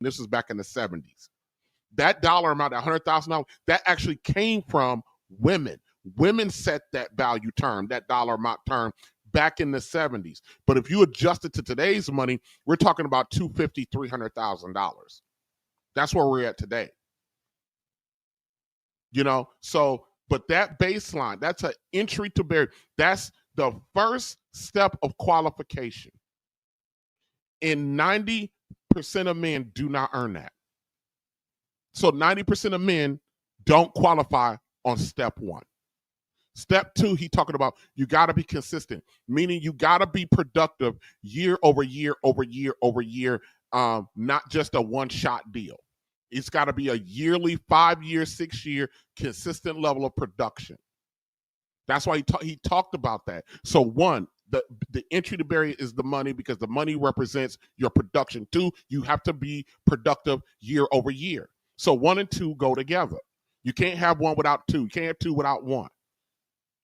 This was back in the 70s. That dollar amount, that $100,000, that actually came from women. Women set that value term, that dollar amount term, back in the 70s. But if you adjust it to today's money, we're talking about $250,000, $300,000. That's where we're at today. You know, so, but that baseline, that's an entry to barrier. That's the first step of qualification. And 90% of men do not earn that. So 90% of men don't qualify on step one. Step two, he talking about you got to be consistent, meaning you got to be productive year over year over year over year, not just a one-shot deal. It's got to be a yearly, 5-year, 6-year consistent level of production. That's why he talked about that. So one, the entry to barrier is the money, because the money represents your production. Two, you have to be productive year over year. So 1 and 2 go together. You can't have one without 2. You can't have 2 without 1.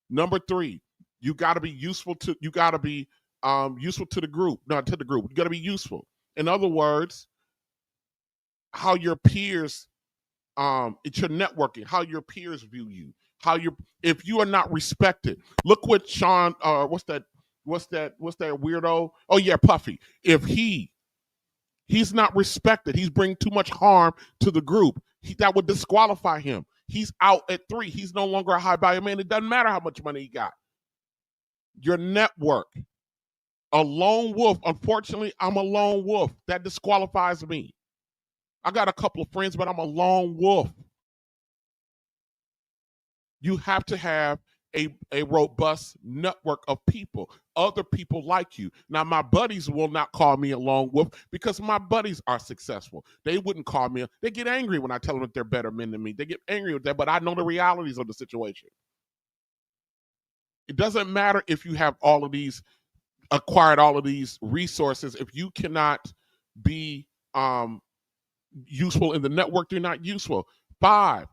Number 3, you got to be useful to. You got to be useful to the group. Not to the group. You got to be useful. In other words, how your peers, it's your networking. How your peers view you. If you are not respected. Look what Sean. What's that weirdo? Oh yeah, Puffy. If he's not respected, he's bringing too much harm to the group. That would disqualify him. He's out at 3. He's no longer a high value man. It doesn't matter how much money he got. Your network. A lone wolf. Unfortunately, I'm a lone wolf. That disqualifies me. I got a couple of friends, but I'm a lone wolf. You have to have a robust network of people, other people like you. Now, my buddies will not call me a lone wolf because my buddies are successful. They wouldn't call me. They get angry when I tell them that they're better men than me. They get angry with that, but I know the realities of the situation. It doesn't matter if you have acquired all of these resources. If you cannot be useful in the network, you're not useful. 5,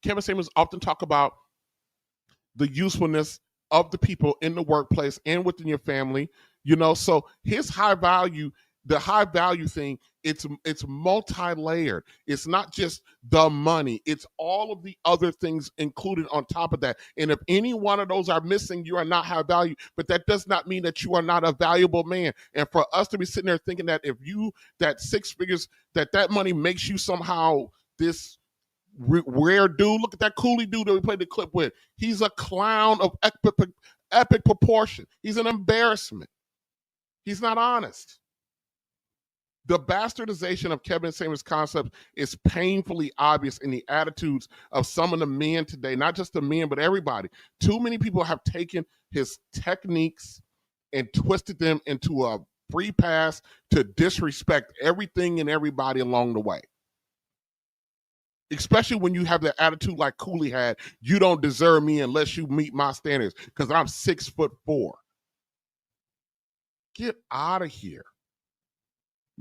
Kevin Samuels often talk about the usefulness of the people in the workplace and within your family, so his the high value thing, it's multi-layered. It's not just the money. It's all of the other things included on top of that. And if any one of those are missing, you are not high value, but that does not mean that you are not a valuable man. And for us to be sitting there thinking that that 6 figures, that money makes you somehow this rare dude. Look at that Cooley dude that we played the clip with. He's a clown of epic proportion. He's an embarrassment. He's not honest. The bastardization of Kevin Samuels' concept is painfully obvious in the attitudes of some of the men today, not just the men, but everybody. Too many people have taken his techniques and twisted them into a free pass to disrespect everything and everybody along the way. Especially when you have that attitude like Cooley had, you don't deserve me unless you meet my standards because I'm 6'4". Get out of here.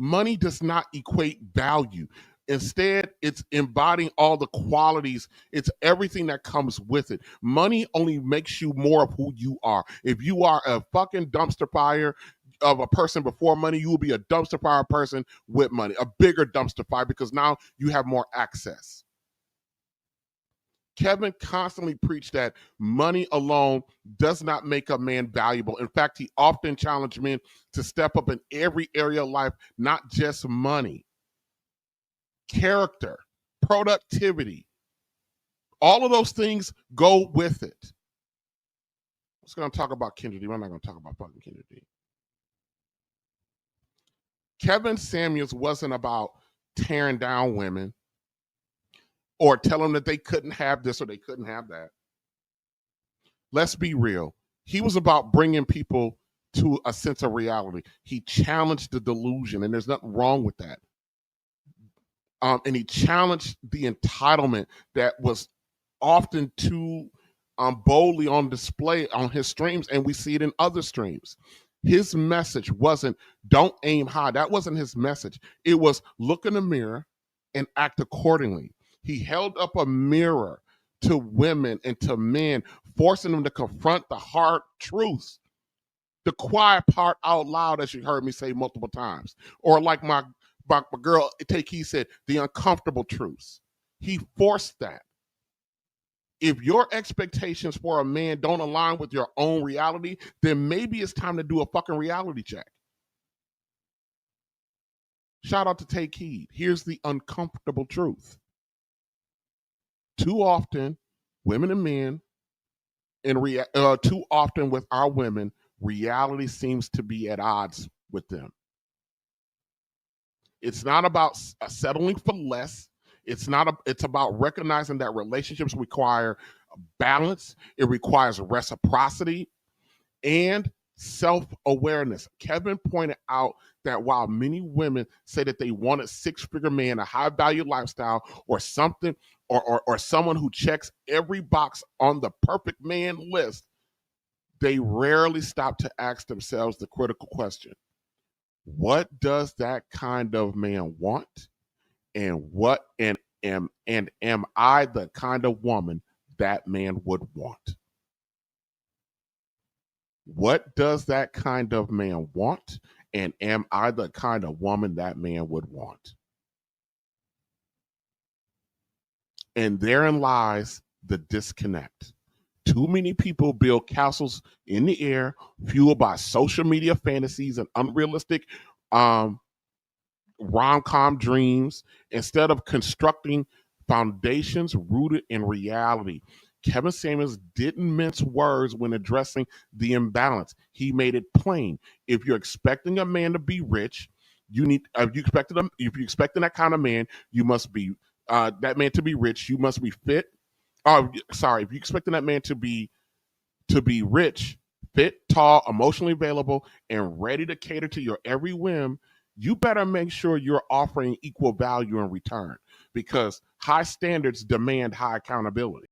Money does not equate value. Instead, it's embodying all the qualities. It's everything that comes with it. Money only makes you more of who you are. If you are a fucking dumpster fire of a person before money, you will be a dumpster fire person with money, a bigger dumpster fire, because now you have more access. Kevin constantly preached that money alone does not make a man valuable. In fact, he often challenged men to step up in every area of life, not just money. Character, productivity, all of those things go with it. I'm just going to talk about Kendra D. I'm not going to talk about fucking Kendra D. Kevin Samuels wasn't about tearing down women or telling them that they couldn't have this or they couldn't have that. Let's be real. He was about bringing people to a sense of reality. He challenged the delusion, and there's nothing wrong with that. And he challenged the entitlement that was often too boldly on display on his streams, and we see it in other streams. His message wasn't, don't aim high. That wasn't his message. It was, look in the mirror and act accordingly. He held up a mirror to women and to men, forcing them to confront the hard truths. the quiet part out loud, as you heard me say multiple times. Or like my girl, Take He said, the uncomfortable truths. He forced that. If your expectations for a man don't align with your own reality, then maybe it's time to do a fucking reality check. Shout out to Take Heed. Here's the uncomfortable truth. Too often, women and men, too often with our women, reality seems to be at odds with them. It's not about settling for less. It's about recognizing that relationships require balance. It requires reciprocity and self-awareness. Kevin pointed out that while many women say that they want a six-figure man, a high-value lifestyle, or something, or someone who checks every box on the perfect man list, they rarely stop to ask themselves the critical question: what does that kind of man want? And am I the kind of woman that man would want? What does that kind of man want? And am I the kind of woman that man would want? And therein lies the disconnect. Too many people build castles in the air, fueled by social media fantasies and unrealistic rom-com dreams, instead of constructing foundations rooted in reality. Kevin Samuels didn't mince words when addressing the imbalance. He made it plain. If you're expecting a man to be rich, if you're expecting that kind of man, you must be that man to be rich. You must be fit. If you're expecting that man to be rich, fit, tall, emotionally available, and ready to cater to your every whim, you better make sure you're offering equal value in return, because high standards demand high accountability.